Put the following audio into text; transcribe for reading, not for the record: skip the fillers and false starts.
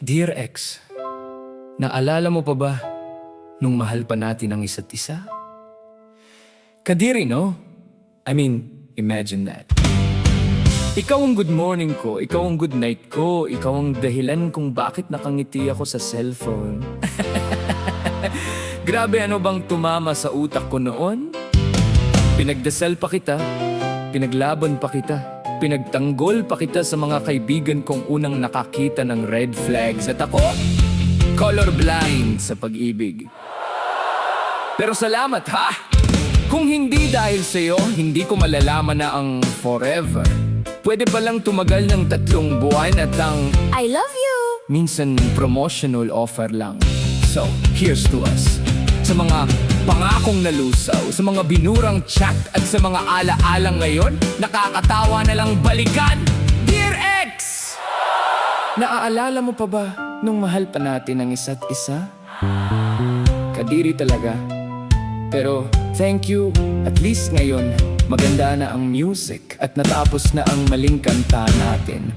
Dear ex, naalala mo pa ba nung mahal pa natin ang isa't isa? Kadiri, no? I mean, imagine that. Ikaw ang good morning ko, ikaw ang good night ko, ikaw ang dahilan kung bakit nakangiti ako sa cellphone. Grabe, ano bang tumama sa utak ko noon? Pinagdasal pa kita, pinaglaban pa kita, pinagtanggol pa kita sa mga kaibigan kong unang nakakita ng red flags at ako, colorblind sa pag-ibig. Pero salamat ha! Kung hindi dahil sa'yo, hindi ko malalaman na ang forever. Pwede palang tumagal ng 3 buwan at ang I love you! minsan promotional offer lang. So, here's to us. Sa mga pangakong nalusaw, sa mga binurang chat at sa mga ala-alang ngayon, nakakatawa na lang balikan. Dear ex! Naaalala mo pa ba nung mahal pa natin ang isa't isa? Kadiri talaga. Pero thank you, at least ngayon, maganda na ang music at natapos na ang maling kanta natin.